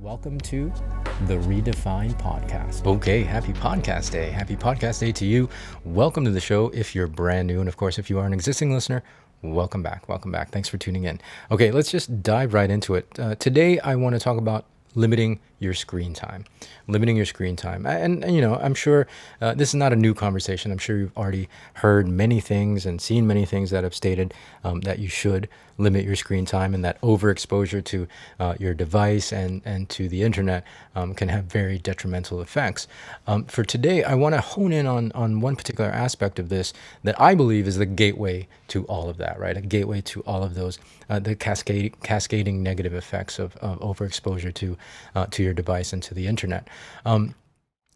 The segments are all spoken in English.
Welcome to the Redefine Podcast. Okay, happy podcast day. Happy podcast day to you. Welcome to the show if you're brand new. And of course, if you are an existing listener, welcome back. Welcome back. Thanks for tuning in. Okay, let's just dive right into it. Today, I want to talk about limiting your screen time. Limiting your screen time. I'm sure this is not a new conversation. I'm sure you've already heard many things and seen many things that have stated that you should limit your screen time, and that overexposure to your device and to the internet can have very detrimental effects. For today, I want to hone in on one particular aspect of this that I believe is the gateway to all of that, right? A gateway to all of those, the cascading negative effects of overexposure to your device and to the internet.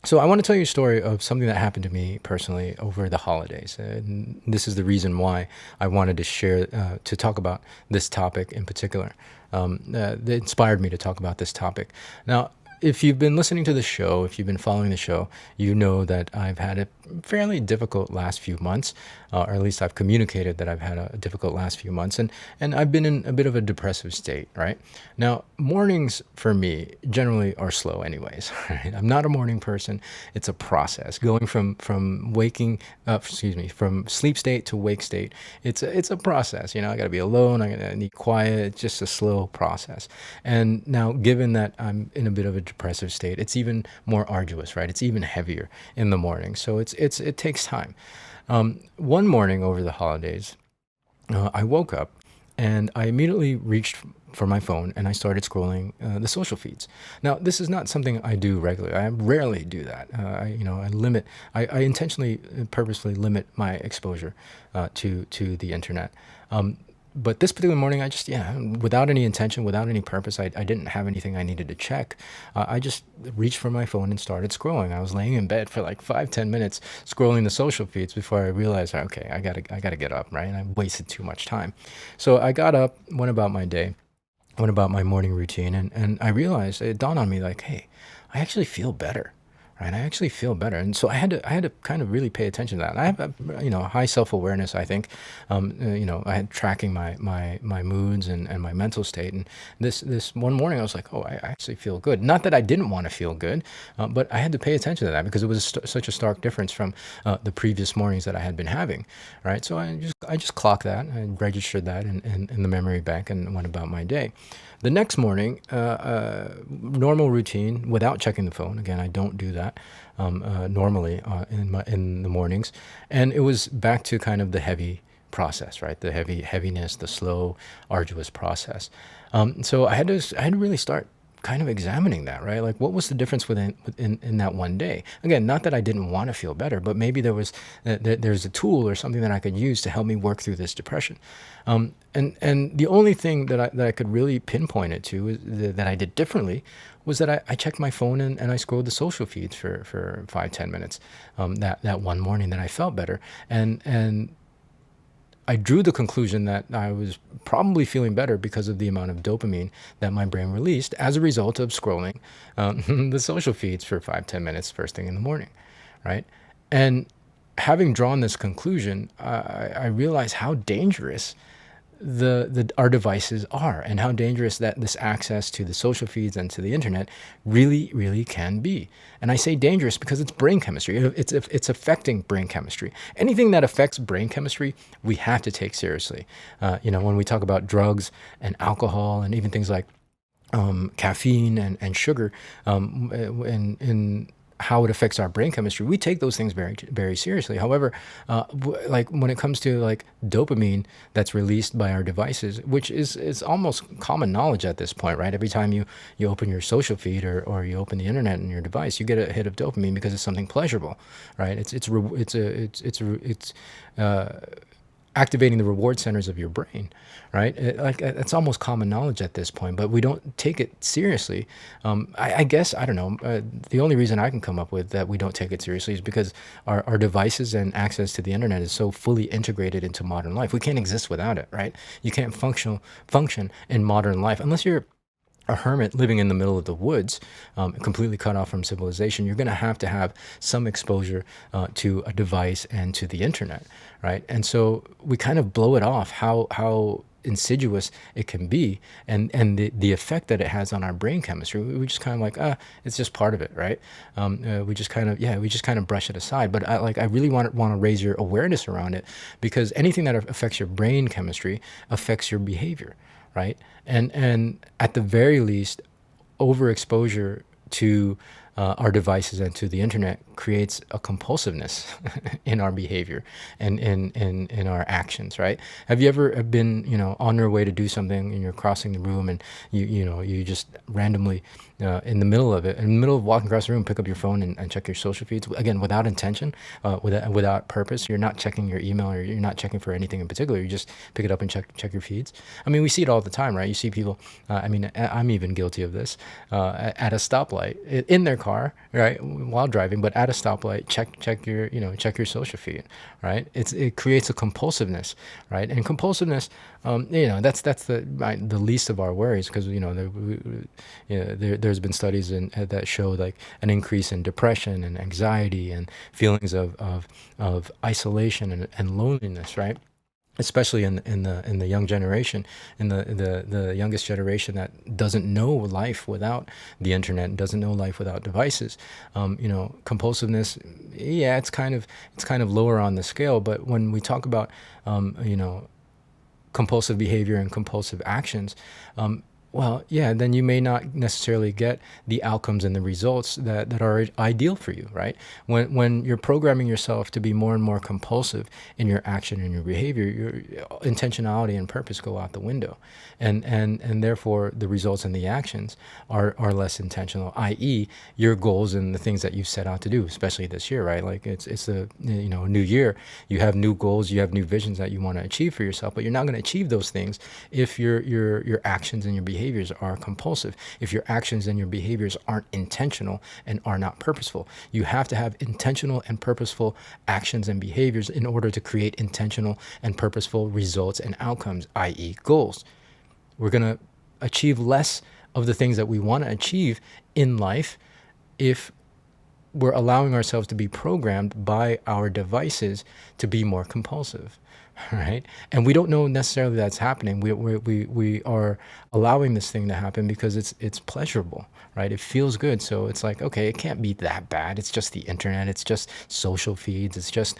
So I want to tell you a story of something that happened to me personally over the holidays. And this is the reason why I wanted to share, to talk about this topic in particular. That inspired me to talk about this topic. Now, if you've been listening to the show, if you've been following the show, you know that I've had a fairly difficult last few months, or at least I've communicated that I've had a difficult last few months, and I've been in a bit of a depressive state, right? Now, mornings for me generally are slow anyways, right? I'm not a morning person. It's a process. Going from waking up, from sleep state to wake state, it's a process. I got to be alone. I need quiet. It's just a slow process. And now, given that I'm in a bit of a depressive state, it's even more arduous, right? It's even heavier in the morning. So it takes time. One morning over the holidays, I woke up and I immediately reached for my phone and I started scrolling the social feeds. Now, this is not something I do regularly. I rarely do that. I intentionally, purposefully limit my exposure to the internet. But this particular morning, I just, without any intention, without any purpose, I didn't have anything I needed to check. I just reached for my phone and started scrolling. I was laying in bed for like 5-10 minutes scrolling the social feeds before I realized, okay, I gotta get up, right? And I wasted too much time. So I got up, went about my day, went about my morning routine, and I realized, it dawned on me like, hey, I actually feel better. Right, I actually feel better, and so I had to kind of really pay attention to that. And I have high self-awareness. I think, I had tracking my moods and my mental state. And this one morning, I was like, oh, I actually feel good. Not that I didn't want to feel good, but I had to pay attention to that because it was such a stark difference from the previous mornings that I had been having. Right, so I just clocked that, I registered that in the memory bank, and went about my day. The next morning, normal routine without checking the phone. Again, I don't do that normally in the mornings, and it was back to kind of the heavy process, right? The heaviness, the slow, arduous process. So I had to really start kind of examining that, right? Like, what was the difference in that one day? Again, not that I didn't want to feel better, but maybe there's a tool or something that I could use to help me work through this depression. And the only thing that I could really pinpoint it to that I did differently was that I checked my phone and I scrolled the social feeds for 5-10 minutes that one morning that I felt better. And I drew the conclusion that I was probably feeling better because of the amount of dopamine that my brain released as a result of scrolling the social feeds for 5-10 minutes first thing in the morning, right? And having drawn this conclusion, I realized how dangerous our devices are, and how dangerous that this access to the social feeds and to the internet really, really can be. And I say dangerous because it's brain chemistry. It's affecting brain chemistry. Anything that affects brain chemistry, we have to take seriously. When we talk about drugs and alcohol and even things like caffeine and sugar, and how it affects our brain chemistry, we take those things very, very seriously. However, like when it comes to like dopamine that's released by our devices, which is almost common knowledge at this point, right? Every time you open your social feed or you open the internet in your device, you get a hit of dopamine because it's something pleasurable, right? It's activating the reward centers of your brain, right? It's almost common knowledge at this point, but we don't take it seriously. I guess, I don't know, the only reason I can come up with that we don't take it seriously is because our devices and access to the internet is so fully integrated into modern life. We can't exist without it, right? You can't function in modern life unless you're a hermit living in the middle of the woods, completely cut off from civilization, you're going to have some exposure to a device and to the internet, right? And so we kind of blow it off how insidious it can be, and the effect that it has on our brain chemistry. We just kind of like, it's just part of it, right? We just kind of, yeah, we just kind of brush it aside. But I really want to raise your awareness around it, because anything that affects your brain chemistry affects your behavior, right? And at the very least, overexposure to our devices and to the internet creates a compulsiveness in our behavior and in our actions, right? Have you ever been, on your way to do something and you're crossing the room, and you just randomly, in the middle of it, in the middle of walking across the room, pick up your phone and check your social feeds, again, without intention, without purpose. You're not checking your email, or you're not checking for anything in particular. You just pick it up and check your feeds. I mean, we see it all the time, right? You see people, I'm even guilty of this, at a stoplight in their car, right, while driving, but at a stoplight, check your social feed, right? It creates a compulsiveness, right? And compulsiveness, that's the least of our worries, because there's been studies that show like an increase in depression and anxiety and feelings of isolation and loneliness, right? Especially in the young generation, in the youngest generation that doesn't know life without the internet, doesn't know life without devices. Compulsiveness, yeah, it's kind of lower on the scale. But when we talk about compulsive behavior and compulsive actions, well, yeah, then you may not necessarily get the outcomes and the results that are ideal for you, right? When you're programming yourself to be more and more compulsive in your action and your behavior, your intentionality and purpose go out the window, and therefore the results and the actions are less intentional. I.e., your goals and the things that you've set out to do, especially this year, right? Like it's a new year, you have new goals, you have new visions that you want to achieve for yourself, but you're not going to achieve those things if your actions and your behaviors are compulsive, if your actions and your behaviors aren't intentional and are not purposeful. You have to have intentional and purposeful actions and behaviors in order to create intentional and purposeful results and outcomes, i.e., goals. We're going to achieve less of the things that we want to achieve in life if we're allowing ourselves to be programmed by our devices to be more compulsive, right? And we don't know necessarily that's happening. We are allowing this thing to happen because it's pleasurable, right? It feels good. So it's like, okay, it can't be that bad. It's just the internet. It's just social feeds. It's just,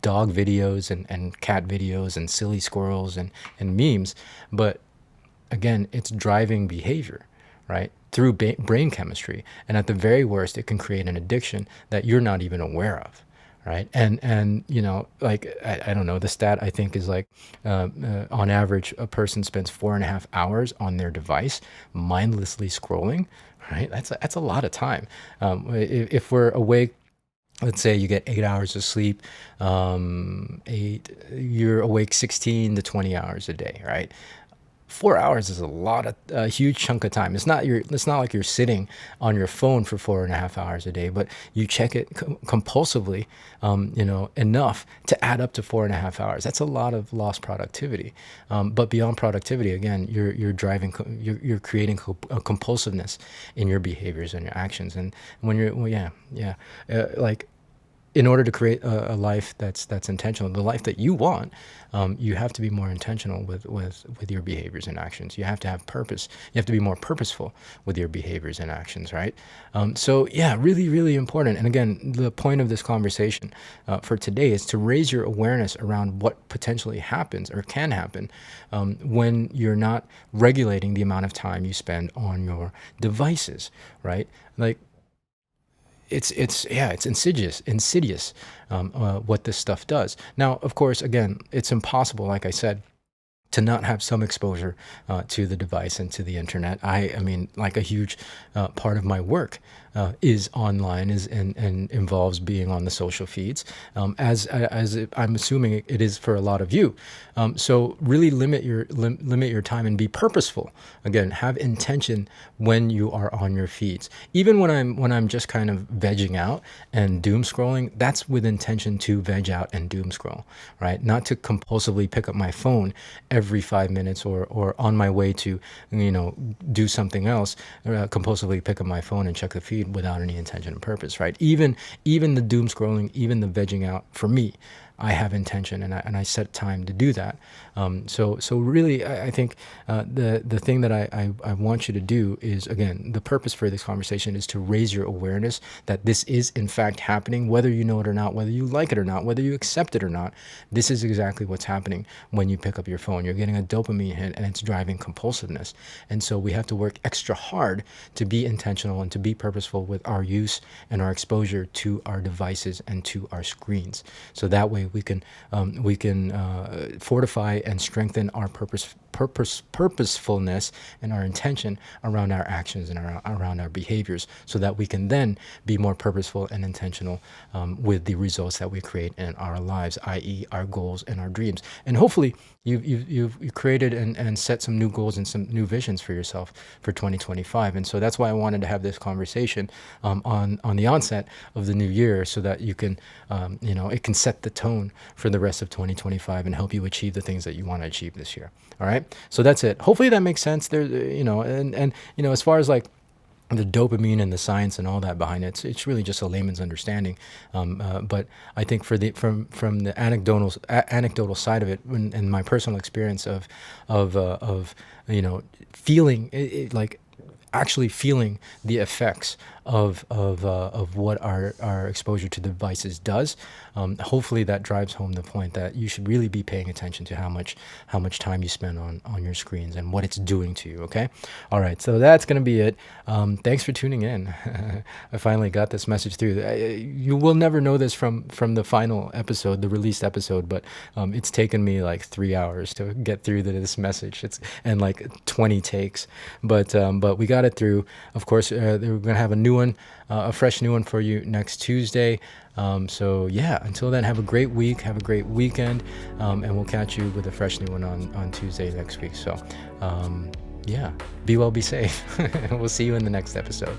dog videos and cat videos and silly squirrels and memes. But again, it's driving behavior, right? Through brain chemistry. And at the very worst, it can create an addiction that you're not even aware of, right? And like, I don't know, the stat I think is like, on average, a person spends 4.5 hours on their device mindlessly scrolling, right? That's a lot of time. If we're awake, let's say you get 8 hours of sleep, you're awake 16 to 20 hours a day, right? 4 hours is a huge chunk of time. It's not like you're sitting on your phone for 4.5 hours a day, but you check it compulsively, enough to add up to 4.5 hours. That's a lot of lost productivity. But beyond productivity, again, you're creating a compulsiveness in your behaviors and your actions. And when like, in order to create a life that's intentional, the life that you want, you have to be more intentional with your behaviors and actions. You have to have purpose. You have to be more purposeful with your behaviors and actions, right? So yeah, really, really important. And again, the point of this conversation for today is to raise your awareness around what potentially happens or can happen when you're not regulating the amount of time you spend on your devices, right? Like, it's insidious what this stuff does. Now, of course, again, it's impossible, like I said, to not have some exposure to the device and to the internet. I mean, like a huge part of my work is online, and involves being on the social feeds, as I'm assuming it is for a lot of you. So really limit your time and be purposeful. Again, have intention when you are on your feeds. Even when I'm just kind of vegging out and doom scrolling, that's with intention to veg out and doom scroll, right? Not to compulsively pick up my phone every every 5 minutes or on my way to, do something else, compulsively pick up my phone and check the feed without any intention and purpose, right? Even the doom scrolling, even the vegging out, for me, I have intention, and I set time to do that. So really, I think the thing that I want you to do is, again, the purpose for this conversation is to raise your awareness that this is in fact happening, whether you know it or not, whether you like it or not, whether you accept it or not. This is exactly what's happening when you pick up your phone. You're getting a dopamine hit, and it's driving compulsiveness. And so we have to work extra hard to be intentional and to be purposeful with our use and our exposure to our devices and to our screens. So that way we can fortify and strengthen our purposefulness and our intention around our actions and around our behaviors, so that we can then be more purposeful and intentional with the results that we create in our lives, i.e. our goals and our dreams. And hopefully you've created and set some new goals and some new visions for yourself for 2025. And so that's why I wanted to have this conversation on the onset of the new year, so that you can, it can set the tone for the rest of 2025 and help you achieve the things that you want to achieve this year. All right. So that's it. Hopefully that makes sense there, as far as like the dopamine and the science and all that behind it, it's really just a layman's understanding. But I think from the anecdotal side of it, and my personal experience of feeling it, like actually feeling the effects of what our exposure to devices does. Hopefully that drives home the point that you should really be paying attention to how much time you spend on your screens and what it's doing to you. Okay. All right. So that's going to be it. Thanks for tuning in. I finally got this message through. You will never know this from the final episode, the released episode, but it's taken me like 3 hours to get through this message. And like 20 takes, but we got it through. Of course, we're going to have a new one, a fresh new one for you next Tuesday. So yeah, until then, have a great week, have a great weekend, and we'll catch you with a fresh new one on Tuesday next week. So yeah, be well, be safe. We'll see you in the next episode.